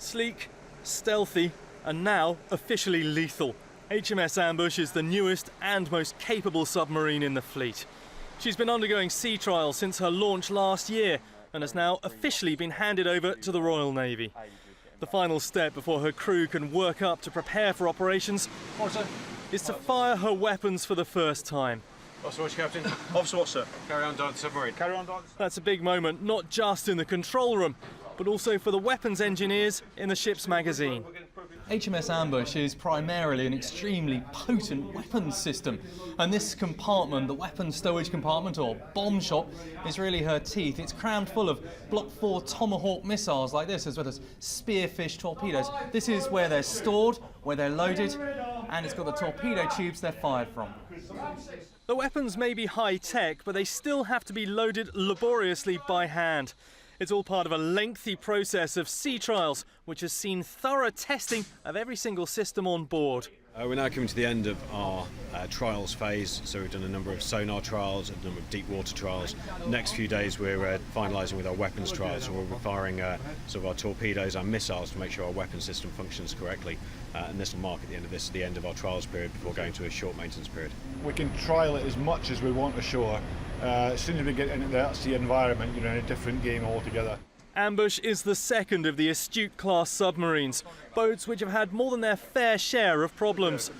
Sleek, stealthy, and now officially lethal, HMS Ambush is the newest and most capable submarine in the fleet. She's been undergoing sea trials since her launch last year and has now officially been handed over to the Royal Navy. The final step before her crew can work up to prepare for operations is to fire her weapons for the first time. Officer, what's your captain? Officer, what, sir? Carry on down the submarine. Carry on down. That's a big moment, not just in the control room, but also for the weapons engineers in the ship's magazine. HMS Ambush is primarily an extremely potent weapons system, and this compartment, the weapons stowage compartment or bomb shop, is really her teeth. It's crammed full of Block 4 Tomahawk missiles like this, as well as Spearfish torpedoes. This is where they're stored, where they're loaded, and it's got the torpedo tubes they're fired from. The weapons may be high-tech, but they still have to be loaded laboriously by hand. It's all part of a lengthy process of sea trials, which has seen thorough testing of every single system on board. We're now coming to the end of our trials phase, so we've done a number of sonar trials, a number of deep water trials. Next few days we're finalising with our weapons trials, so we'll be firing sort of our torpedoes and missiles to make sure our weapon system functions correctly, and this will mark at the end of this the end of our trials period before going to a short maintenance period. We can trial it as much as we want ashore. As soon as we get into that sea environment, you're in a different game altogether. Ambush is the second of the Astute-class submarines, boats which have had more than their fair share of problems.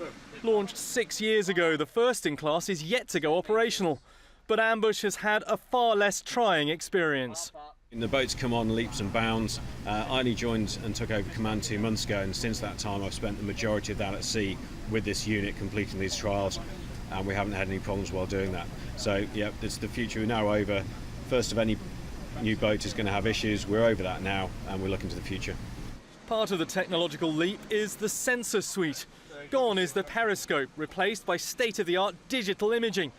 Launched 6 years ago, the first in class is yet to go operational. But Ambush has had a far less trying experience. The boats come on leaps and bounds. I only joined and took over command 2 months ago, and since that time I've spent the majority of that at sea with this unit completing these trials, and we haven't had any problems while doing that. So yeah, it's the future now over. First of any new boat is going to have issues. We're over that now, and we're looking to the future. Part of the technological leap is the sensor suite. Gone is the periscope, replaced by state-of-the-art digital imaging.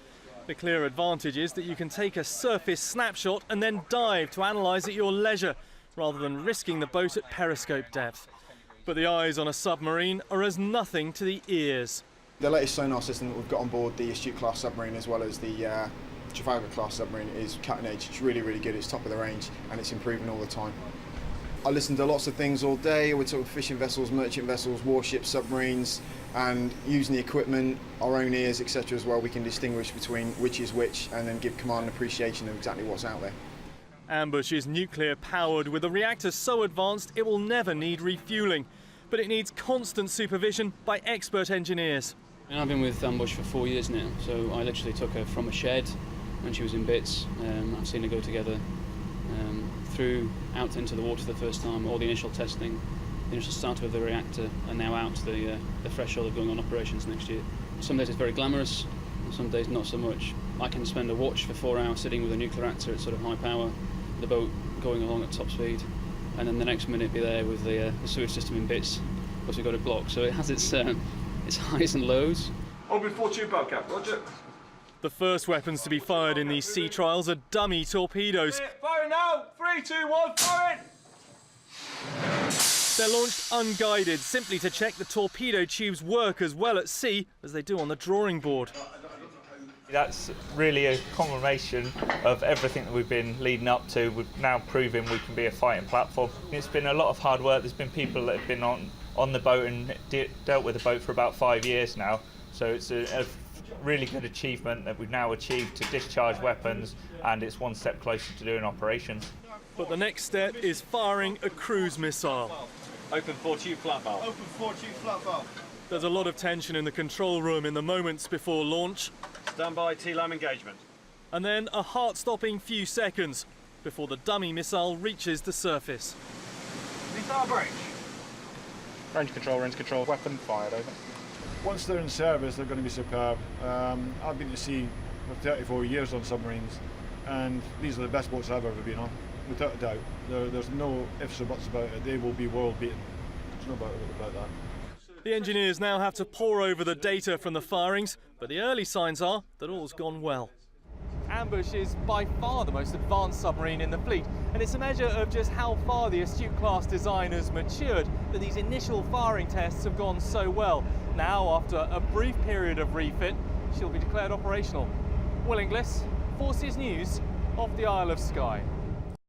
The clear advantage is that you can take a surface snapshot and then dive to analyse at your leisure, rather than risking the boat at periscope depth. But the eyes on a submarine are as nothing to the ears. The latest sonar system that we've got on board the Astute-class submarine, as well as the Trafalgar-class submarine, is cutting edge. It's really, really good. It's top of the range, and it's improving all the time. I listen to lots of things all day. We're talking fishing vessels, merchant vessels, warships, submarines, and using the equipment, our own ears, etc. as well. We can distinguish between which is which, and then give command and appreciation of exactly what's out there. Ambush is nuclear powered, with a reactor so advanced it will never need refuelling, but it needs constant supervision by expert engineers. I've been with Ambush for 4 years now, so I literally took her from a shed when she was in bits. I've seen her go together through out into the water the first time, all the initial testing, the initial start of the reactor, and now out to the threshold of going on operations next year. Some days it's very glamorous, and some days not so much. I can spend a watch for 4 hours sitting with a nuclear reactor at sort of high power, the boat going along at top speed, and then the next minute be there with the sewage system in bits because we've got it blocked. So it has its highs and lows. Open 4 tube bow cap, Roger. The first weapons to be fired in these sea trials are dummy torpedoes. Fire now! 3, 2, 1, fire it! They're launched unguided, simply to check the torpedo tubes work as well at sea as they do on the drawing board. That's really a combination of everything that we've been leading up to. We've now proven we can be a fighting platform. It's been a lot of hard work. There's been people that have been on the boat and dealt with the boat for about 5 years now. So it's a really good achievement that we've now achieved to discharge weapons, and it's one step closer to doing operations. But the next step is firing a cruise missile. Open 4 tube flat valve. Open 4 tube flat valve. There's a lot of tension in the control room in the moments before launch. Stand by T-lam engagement. And then a heart-stopping few seconds before the dummy missile reaches the surface. Missile break. Range control, weapon fired, over. Once they're in service, they're going to be superb. I've been to sea for 34 years on submarines, and these are the best boats I've ever been on, without a doubt. There's no ifs or buts about it. They will be world beaten. There's no doubt about that. The engineers now have to pore over the data from the firings, but the early signs are that all's gone well. Ambush is by far the most advanced submarine in the fleet, and it's a measure of just how far the Astute-class design has matured that these initial firing tests have gone so well. Now, after a brief period of refit, she'll be declared operational. Will Inglis, Forces News, off the Isle of Skye.